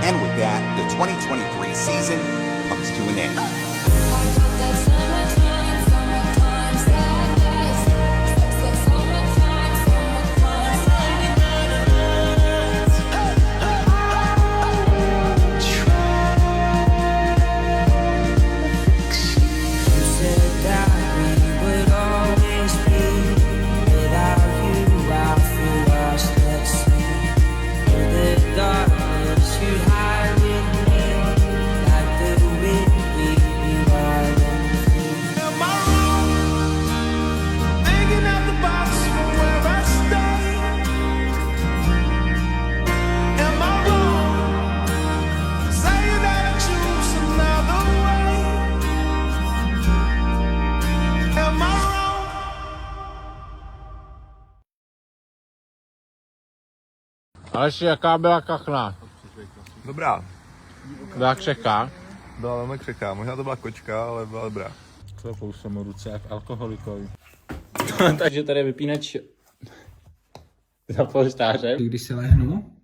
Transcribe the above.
And with that, the 2023 season comes to an end. Aleši, jaká byla kachna? Dobrá. Byla křehká? Byla velmi křehká, možná to byla kočka, ale byla dobrá. Klepou se mu ruce jak alkoholikovi. Takže tady je vypínač za polštáře. Když se lehnu,